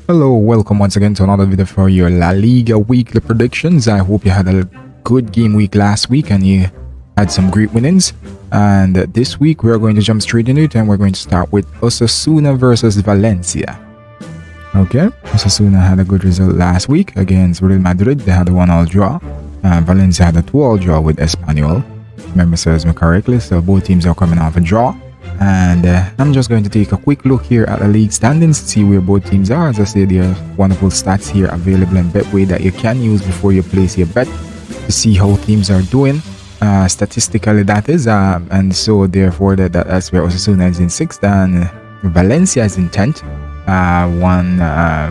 Hello, welcome once again to another video for your La Liga weekly predictions. I hope you had a good game week last week and you had some great winnings. And this week we're going to jump straight into it and we're going to start with Osasuna versus Valencia. Okay, Osasuna had a good result last week against Real Madrid. They had a 1-1 draw. Valencia had a 2-2 draw with Espanyol. Remember, serves me correctly, so both teams are coming off a draw. And I'm just going to take a quick look here at the league standings to see where both teams are. As I say, there are wonderful stats here available in Betway that you can use before you place your bet to see how teams are doing statistically, that is, and so therefore that's where Osasuna is in 6th and Valencia is in 10th.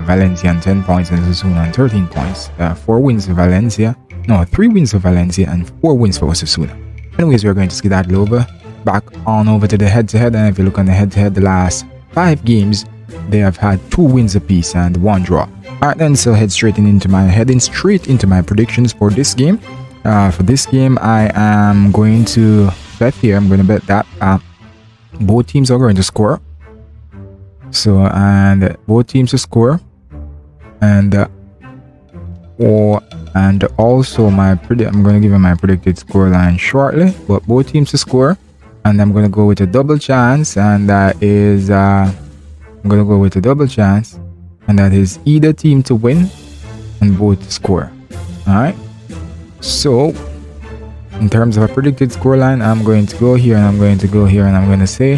Valencia on 10 points and Osasuna on 13 points. 3 wins for Valencia and 4 wins for Osasuna. Anyways, we're going to skedaddle over back on over to the head-to-head, and if you look on the head-to-head, the last 5 games they have had 2 wins apiece and 1 draw. Alright then, so heading straight into my predictions for this game. For this game, I am going to bet here. I'm going to bet that both teams are going to score. So, and both teams to score, and also I'm going to give you my predicted score line shortly, but both teams to score. And I'm going to go with a double chance, and that is either team to win and both to score. Alright, so in terms of a predicted score line, I'm going to go here and I'm going to go here and I'm going to say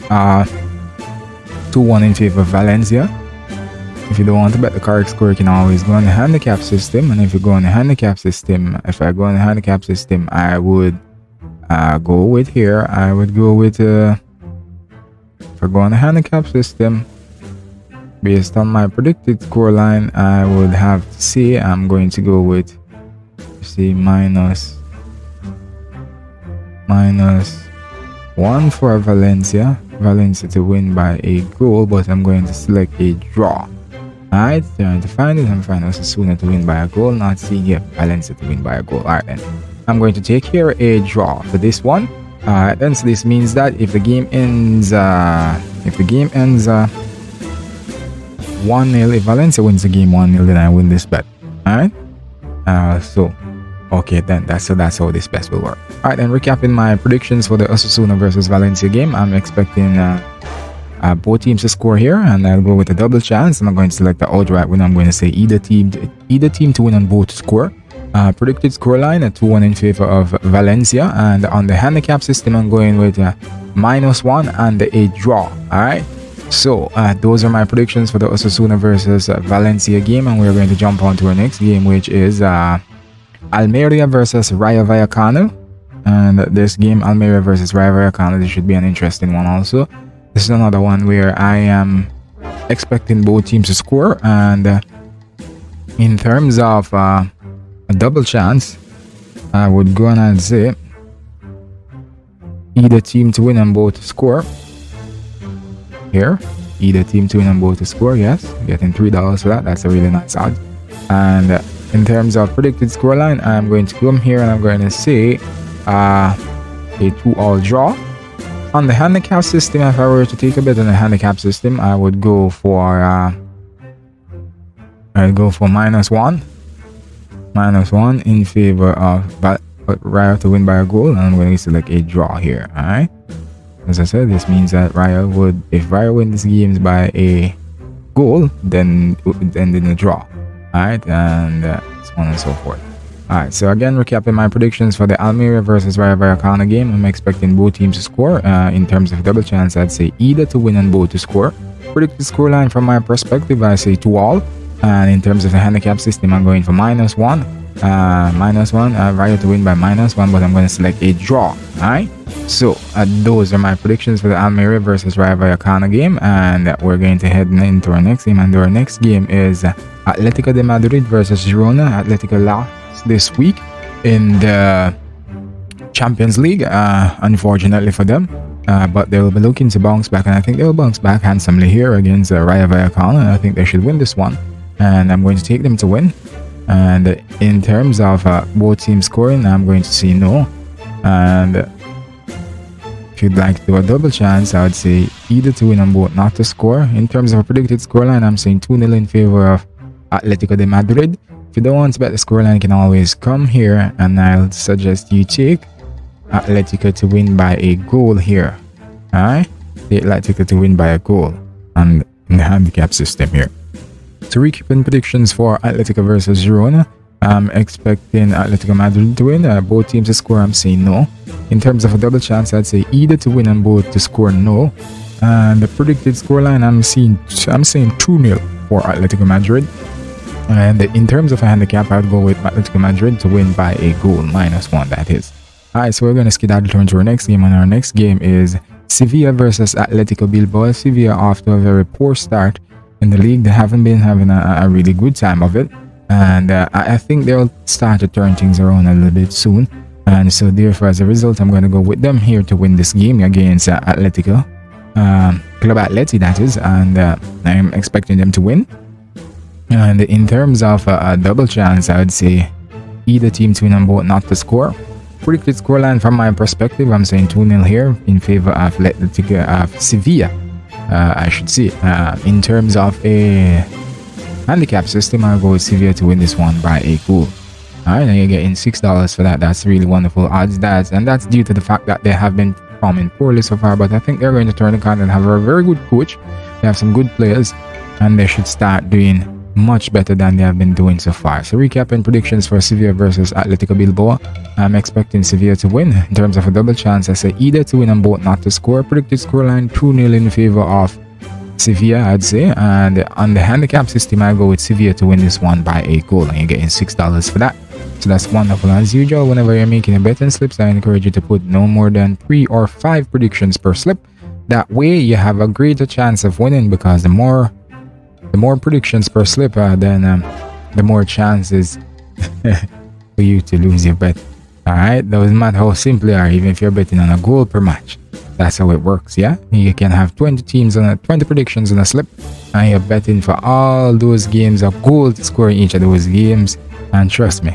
2-1 in favor of Valencia. If you don't want to bet the correct score, you can always go on the handicap system, and if I go on the handicap system, I would go with here. I would go with if I go on the handicap system based on my predicted score line, I would have to say I'm going to go with minus 1 for Valencia to win by a goal, but I'm going to select a draw. Alright, trying to find it. I'm finding Osasuna to win by a goal, not seeing here Valencia to win by a goal. Alright then, I'm going to take here a draw for this one. Then so this means that if the game ends 1-0, if Valencia wins the game 1-0, then I win this bet. Alright, so okay, then that's how this bet will work. Alright, then recapping my predictions for the Osasuna versus Valencia game, I'm expecting both teams to score here, and I'll go with a double chance, and I'm going to select the outright win. I'm going to say either team to win and both to score. Predicted scoreline at 2-1 in favor of Valencia, and on the handicap system I'm going with -1 and a draw. Alright, so those are my predictions for the Osasuna versus Valencia game, and we're going to jump on to our next game, which is Almeria versus Rayo Vallecano. And this game, Almeria versus Rayo Vallecano, this should be an interesting one also. This is another one where I am expecting both teams to score, and in terms of a double chance, I would go on and say either team to win and both to score. Here, either team to win and both to score. Yes, getting $3 for that. That's a really nice odd. And in terms of predicted scoreline, I'm going to come here and I'm going to say a 2-2 draw. On the handicap system, if I were to take a bet on the handicap system, I would go for -1 in favor of Rayo to win by a goal, and I'm going to select a draw here. Alright, as I said, this means that if Rayo wins games by a goal, then it end in a draw. Alright, and so on and so forth. Alright, so again, recapping my predictions for the Almeria versus Rayo Vallecano game, I'm expecting both teams to score. In terms of double chance, I'd say either to win and both to score. Predicted scoreline from my perspective, I say 2-2. And in terms of the handicap system, I'm going for -1. Rayo to win by -1, but I'm going to select a draw. Alright, so those are my predictions for the Almeria versus Rayo Vallecano game, and we're going to head into our next game. And our next game is Atletico de Madrid versus Girona. Atletico lost this week in the Champions League, unfortunately for them, but they will be looking to bounce back, and I think they will bounce back handsomely here against Rayo Vallecano. I think they should win this one, and I'm going to take them to win. And in terms of both teams scoring, I'm going to say no. And if you'd like to do a double chance, I would say either to win on both, not to score. In terms of a predicted scoreline, I'm saying 2-0 in favor of Atletico de Madrid. If you don't want to bet the scoreline, you can always come here, and I'll suggest you take Atletico to win by a goal here. Alright? Take Atletico to win by a goal and in the handicap system here. So recapping predictions for Atletico versus Girona. I'm expecting Atletico Madrid to win. Both teams to score, I'm saying no. In terms of a double chance, I'd say either to win and both to score no. And the predicted scoreline, I'm saying 2-0 for Atletico Madrid. And in terms of a handicap, I'd go with Atletico Madrid to win by a goal, -1 that is. Alright, so we're going to skedaddle to our next game, and our next game is Sevilla versus Atletico Bilbao. Sevilla off to a very poor start in the league. They haven't been having a really good time of it, and I think they'll start to turn things around a little bit soon. And so therefore, as a result, I'm going to go with them here to win this game against Atletico, Club Atleti that is, and I'm expecting them to win. And in terms of a double chance, I would say either team to win on both, not to score. Predicted scoreline from my perspective, I'm saying 2-0 here in favor of Sevilla, I should say. In terms of a handicap system, I'll go with Sevilla to win this one by a goal. Alright, and you're getting $6 for that. That's really wonderful odds. And that's due to the fact that they have been performing poorly so far, but I think they're going to turn the corner and have a very good coach. They have some good players, and they should start doing much better than they have been doing so far. So recapping predictions for Sevilla versus Atletico Bilbao, I'm expecting Sevilla to win. In terms of a double chance, I say either to win and both, not to score. Predicted scoreline 2-0 in favor of Sevilla, I'd say. And on the handicap system, I go with Sevilla to win this one by a goal, and you're getting $6 for that. So that's wonderful. As usual, whenever you're making a betting slips, I encourage you to put no more than 3 or 5 predictions per slip. That way you have a greater chance of winning, because the more predictions per slip, then the more chances for you to lose your bet. Alright, doesn't matter how simple you are, even if you're betting on a goal per match. That's how it works, yeah? You can have 20 predictions on a slip, and you're betting for all those games, a goal to score in each of those games. And trust me,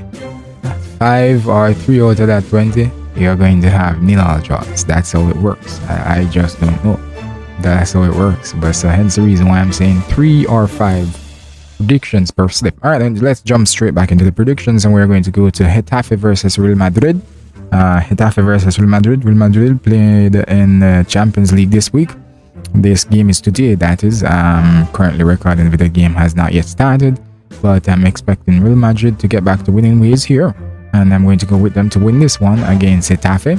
5 or 3 out of that 20, you're going to have nil draws. That's how it works. I just don't know. That's how it works. But so hence the reason why I'm saying 3 or 5 predictions per slip. Alright, then let's jump straight back into the predictions, and we're going to go to Getafe versus Real Madrid. Getafe versus Real Madrid. Real Madrid played in the Champions League this week. This game is today, that is. Currently recording the game has not yet started, but I'm expecting Real Madrid to get back to winning ways here, and I'm going to go with them to win this one against Getafe.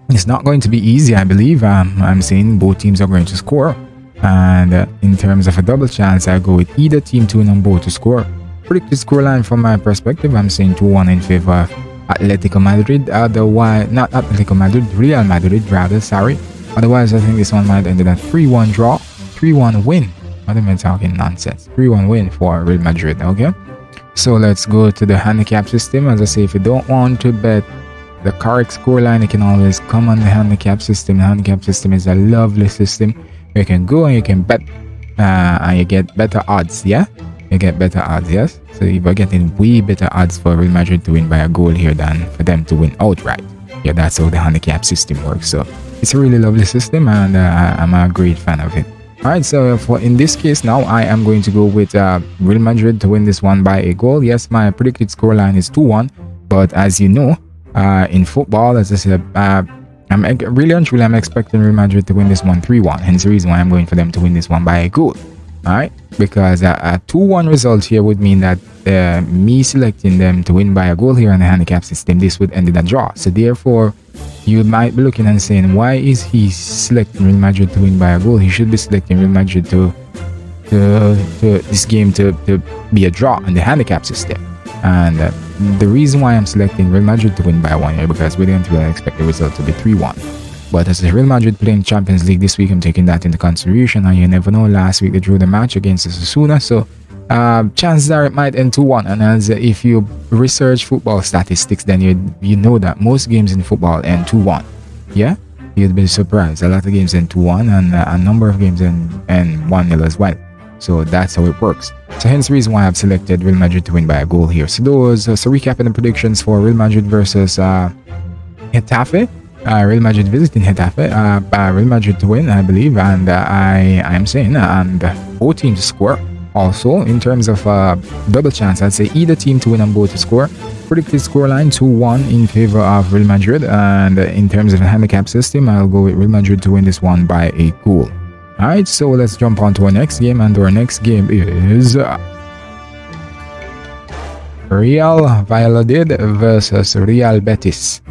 It's not going to be easy, I believe. I'm saying both teams are going to score, and in terms of a double chance, I go with either team to win on both to score. Predicted scoreline from my perspective, I'm saying 2-1 in favor of Atletico Madrid. Otherwise, not Atletico Madrid, Real Madrid rather, sorry. Otherwise, I think this one might end in a 3-1 draw, 3-1 win. What am I talking nonsense? 3-1 win for Real Madrid, okay? So let's go to the handicap system. As I say, if you don't want to bet the correct scoreline, you can always come on the handicap system. The handicap system is a lovely system. You can go and you can bet, and you get better odds, yeah? You get better odds, yes? So you're getting way better odds for Real Madrid to win by a goal here than for them to win outright. Yeah, that's how the handicap system works. So it's a really lovely system, and I'm a great fan of it. Alright, so in this case now, I am going to go with Real Madrid to win this one by a goal. Yes, my predicted scoreline is 2-1, but as you know, in football, as I said, I'm expecting Real Madrid to win this one 3-1. Hence the reason why I'm going for them to win this one by a goal. Alright, because a 2-1 result here would mean that me selecting them to win by a goal here on the handicap system, this would end in a draw. So therefore, you might be looking and saying, why is he selecting Real Madrid to win by a goal? He should be selecting Real Madrid to this game to be a draw on the handicap system. And the reason why I'm selecting Real Madrid to win by 1 here, because we didn't really expect the result to be 3-1. But as Real Madrid playing Champions League this week, I'm taking that into consideration, and you never know, last week they drew the match against Osasuna, so chances are it might end 2-1. And as if you research football statistics, then you know that most games in football end 2-1. Yeah, you'd be surprised. A lot of games end 2-1, and a number of games end 1-0 as well. So that's how it works. So hence the reason why I've selected Real Madrid to win by a goal here. So recapping the predictions for Real Madrid versus Getafe. Real Madrid visiting Getafe. Real Madrid to win, I believe, and I'm saying and both teams to score. Also, in terms of double chance, I'd say either team to win and both to score. Predicted scoreline 2-1 in favor of Real Madrid, and in terms of the handicap system, I'll go with Real Madrid to win this one by a goal. Alright, so let's jump on to our next game, and our next game is Real Valladolid versus Real Betis.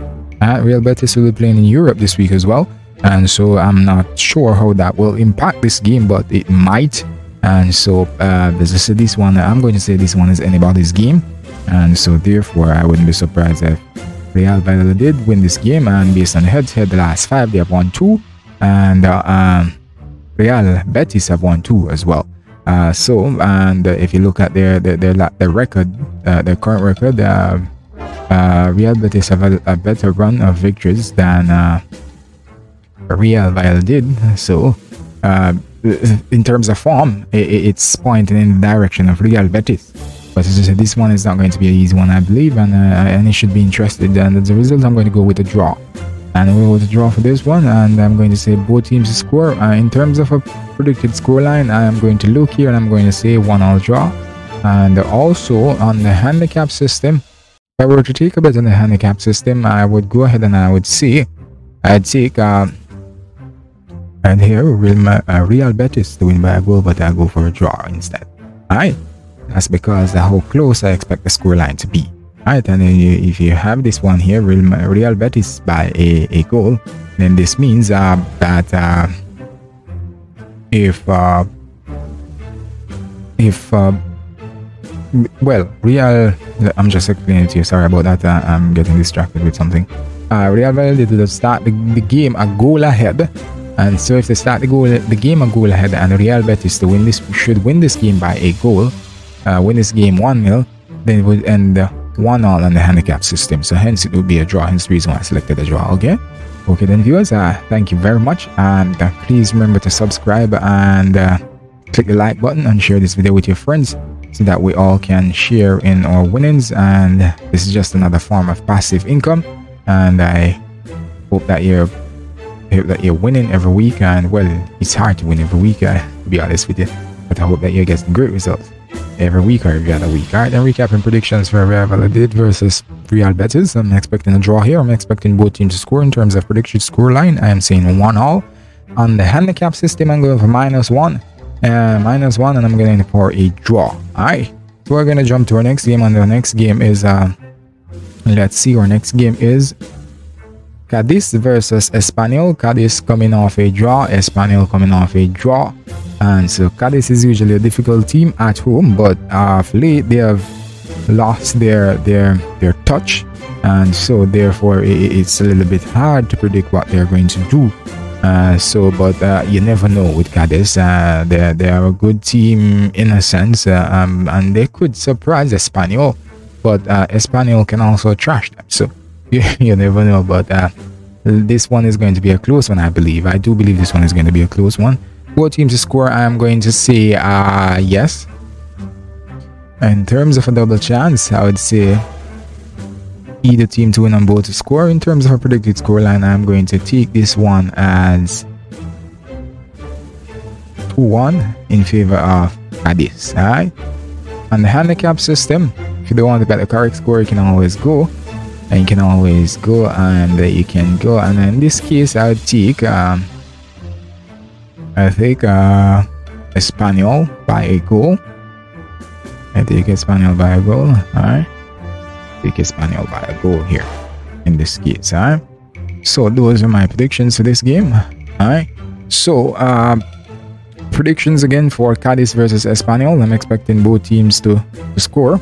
Real Betis will be playing in Europe this week as well, and so I'm not sure how that will impact this game, but it might. And so this one, I'm going to say this one is anybody's game, and so therefore I wouldn't be surprised if Real Valladolid win this game. And based on head-to-head, the last 5 they have won 2, and Real Betis have won 2 as well. And if you look at their record, their current record, Real Betis have a better run of victories than Real Valladolid. So in terms of form, it's pointing in the direction of Real Betis. But as I said, this one is not going to be an easy one, I believe, and it should be interested. And as a result, I'm going to go with a draw. And we'll go with a draw for this one, and I'm going to say both teams to score. In terms of a predicted scoreline, I am going to look here and I'm going to say 1-1 draw. And also on the handicap system, if I were to take a bet on the handicap system, I would go ahead and I would say I'd take and here Real Betis to win by a goal, but I'll go for a draw instead. Alright, that's because of how close I expect the scoreline to be. Alright, and if you have this one here, Real Betis by a goal, then this means that well, Real, I'm just explaining it to you, sorry about that, I'm getting distracted with something. Real Valladolid will start the game a goal ahead, and so if they start the game a goal ahead, and Real Betis to win this should win this game by a goal, win this game 1-0, then it would end 1-1 on the handicap system. So hence it would be a draw, hence the reason why I selected a draw. Okay then viewers, thank you very much, and please remember to subscribe and click the like button and share this video with your friends so that we all can share in our winnings. And this is just another form of passive income, and I hope that you're winning every week. And well, it's hard to win every week, to be honest with you, but I hope that you're getting great results every week or every other week. Alright, then recapping predictions for Real Valladolid versus Real Betis. I'm expecting a draw here. I'm expecting both teams to score. In terms of prediction scoreline, I am saying 1-1. On the handicap system, I'm going for -1, and I'm going for a draw. Alright, so we're going to jump to our next game, and the next game is let's see, our next game is Cadiz versus Espanyol. Cadiz coming off a draw, Espanyol coming off a draw. And so Cadiz is usually a difficult team at home, but of late they have lost their touch, and so therefore it's a little bit hard to predict what they're going to do. But you never know with Cadiz. They are a good team in a sense, and they could surprise Espanyol, but Espanyol can also trash them. So you never know. But this one is going to be a close one, I believe. I do believe this one is going to be a close one. Both teams to score, I'm going to say yes. In terms of a double chance, I would say either team to win and both to score. In terms of a predicted scoreline, I'm going to take this one as 2-1 in favor of Cadiz. Alright, on the handicap system, if you don't want to get the correct score, you can always go, and you can go, and in this case I would take Espanyol by a goal. I take Espanyol by a goal. Alright, take Espanyol by a goal here in this case. Alright, so those are my predictions for this game. Alright, so predictions again for Cadiz versus Espanyol. I'm expecting both teams to score.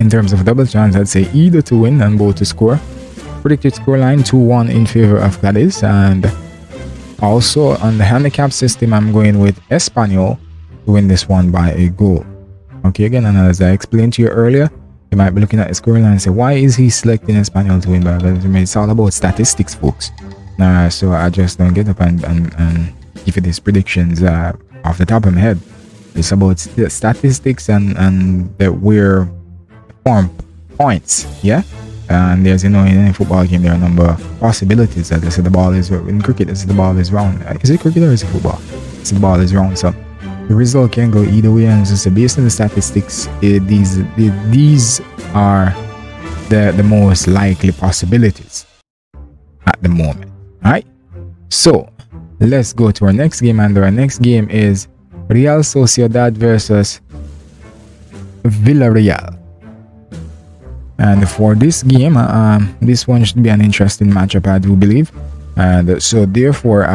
In terms of double chance, I'd say either to win and both to score. Predicted scoreline 2-1 in favor of Cadiz. And also on the handicap system, I'm going with Espanyol to win this one by a goal. Okay, again, and as I explained to you earlier, you might be looking at the scoreline and say, why is he selecting Espanyol to win by a goal? I mean, it's all about statistics, folks. So I just don't get up and give you these predictions off the top of my head. It's about statistics and that we're form points. Yeah, And there's, in any football game, there are a number of possibilities that they say the ball is, in cricket, they say the ball is round. Is it cricket or is it football? It's the ball is round, so the result can go either way. And so based on the statistics, these are the most likely possibilities at the moment. All right, so let's go to our next game, and our next game is Real Sociedad versus Villarreal. And for this game, this one should be an interesting matchup, I do believe. And so therefore,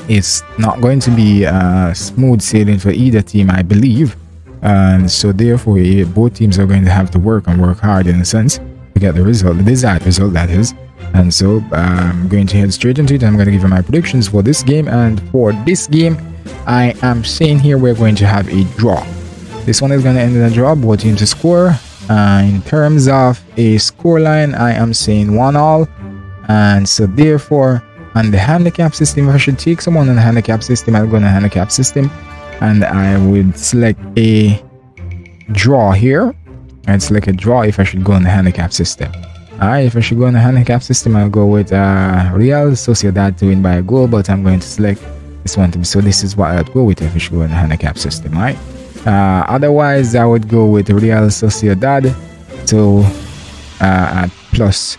it's not going to be smooth sailing for either team, I believe. And so therefore, both teams are going to have to work hard in a sense to get the result, the desired result, that is. And so I'm going to head straight into it. I'm going to give you my predictions for this game. And for this game, I am saying here we're going to have a draw. This one is going to end in a draw, both teams to score. In terms of a scoreline, I am saying 1-1. And so therefore, on the handicap system, if I should take someone on the handicap system, I'll go on the handicap system. And I would select a draw here. I'd select a draw if I should go on the handicap system. Alright, if I should go on the handicap system, I'll go with Real Sociedad to win by a goal, but I'm going to select this one to be. So this is what I'd go with if I should go on the handicap system, alright? Otherwise, I would go with Real Sociedad to at plus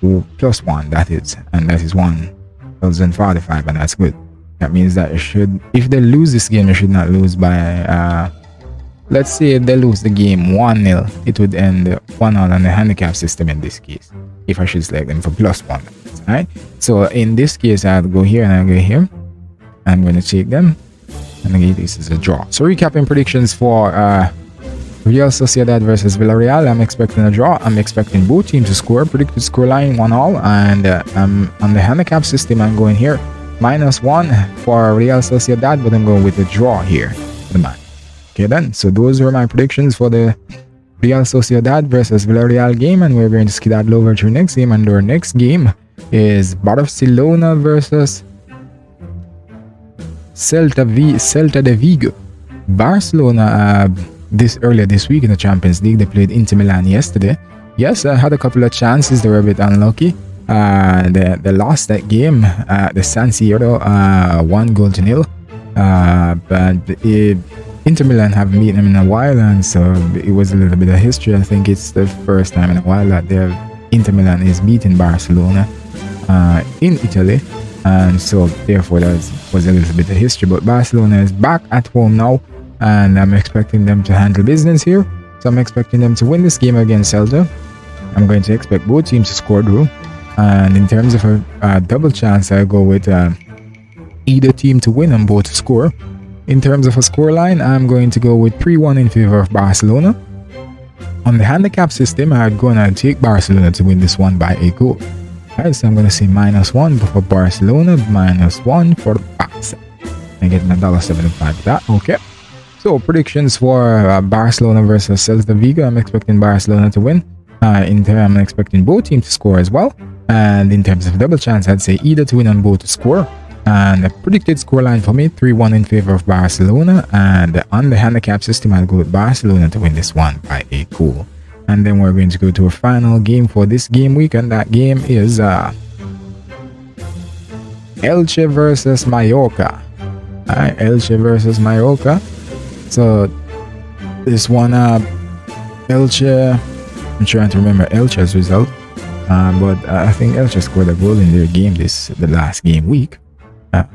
1, that is, and that is 1,045, and that's good. That means that if they lose this game, they should not lose by let's say if they lose the game 1-0, it would end 1-0 on the handicap system in this case, if I should select them for plus 1. Alright, so in this case, I'll go here and I'll go here. I'm going to take them, and again, this is a draw. So recapping predictions for Real Sociedad versus Villarreal, I'm expecting a draw. I'm expecting both teams to score. Predicted scoreline 1-1, and on the handicap system, I'm going here -1 for Real Sociedad, but I'm going with a draw here for the match. Okay then, so those were my predictions for the Real Sociedad versus Villarreal game, and we're going to skedaddle over to our next game, and our next game is Barcelona versus Celta de Vigo. Barcelona, earlier this week in the Champions League, they played Inter Milan yesterday. Yes, I had a couple of chances. They were a bit unlucky. They lost that game at the San Siro, 1-0. But Inter Milan haven't beaten them in a while, and so it was a little bit of history. I think it's the first time in a while that Inter Milan is beating Barcelona in Italy, and so therefore that was a little bit of history. But Barcelona is back at home now, and I'm expecting them to handle business here. So I'm expecting them to win this game against Celta. I'm going to expect both teams to score through, and in terms of a double chance, I go with either team to win and both to score. In terms of a scoreline, I'm going to go with 3-1 in favor of Barcelona. On the handicap system, I'd go and I'd take Barcelona to win this one by a goal. Alright, so I'm going to say -1 for Barcelona, -1 for Barca. I'm getting $1.75 for that. Okay. So predictions for Barcelona versus Celta Vigo. I'm expecting Barcelona to win. I'm expecting both teams to score as well. And in terms of double chance, I'd say either to win and both to score. And the predicted scoreline for me, 3-1 in favor of Barcelona. And on the handicap system, I'll go with Barcelona to win this one by a goal. And then we're going to go to a final game for this game week, and that game is Elche versus Majorca. Elche versus Majorca. So this one, Elche, I'm trying to remember Elche's result, but I think Elche scored a goal in their game the last game week.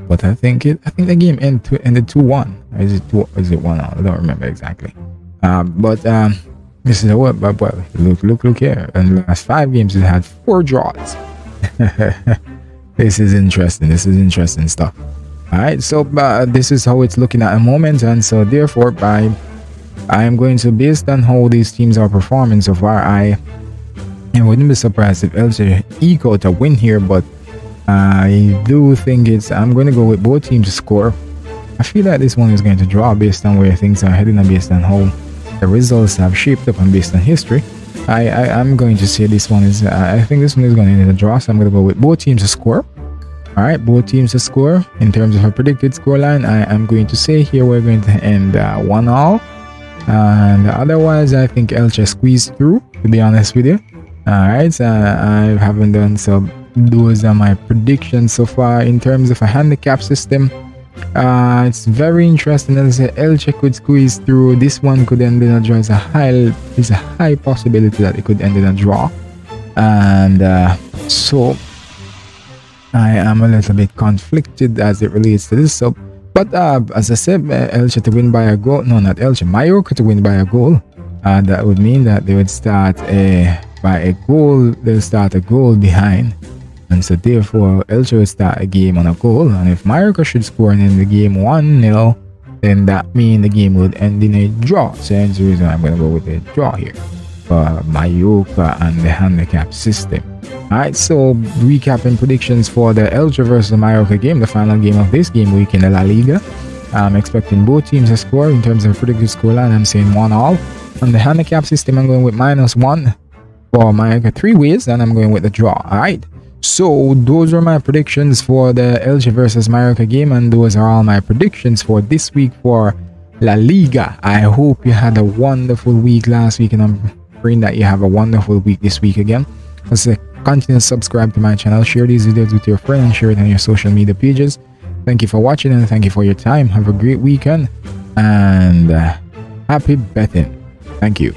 But I think the game ended 2-1. Is it 1-0? I don't remember exactly. But this is what. But look here. In the last 5 games, it had 4 draws. This is interesting. This is interesting stuff. All right. So this is how it's looking at the moment, and so therefore, I am going to, based on how these teams are performing so far, I wouldn't be surprised if Elche eke out a win here, but I do think I'm going to go with both teams to score. I feel like this one is going to draw based on where things are heading and based on how the results have shaped up and based on history. I'm going to say this one is, I think this one is going to end in a draw, so I'm going to go with both teams to score. Alright, both teams to score. In terms of a predicted scoreline, I am going to say here we're going to end 1-1. And otherwise, I think Elche squeezed through, to be honest with you. Alright, so I haven't done so. Those are my predictions so far in terms of a handicap system. It's very interesting. As I say, Elche could squeeze through. This one could end in a draw. It's a high possibility that it could end in a draw, and so I am a little bit conflicted as it relates to this. So, but as I said, Elche to win by a goal. No, not Elche. Majorca to win by a goal. That would mean that they would start by a goal. They'll start a goal behind. And so therefore Elche will start a game on a goal, and if Majorca should score and end the game 1-0, then that means the game would end in a draw. So that's the reason I'm going to go with a draw here for Majorca and the handicap system. Alright, so recapping predictions for the Elche versus Majorca game, the final game of this game week in the La Liga. I'm expecting both teams to score. In terms of predicted scoreline, I'm saying 1-1. On the handicap system, I'm going with -1 for Majorca 3 ways, and I'm going with the draw. Alright. So those are my predictions for the Elche versus Majorca game, and those are all my predictions for this week for La Liga. I hope you had a wonderful week last week, and I'm praying that you have a wonderful week this week again. So continue to subscribe to my channel, share these videos with your friends, and share it on your social media pages. Thank you for watching, and thank you for your time. Have a great weekend, and happy betting. Thank you.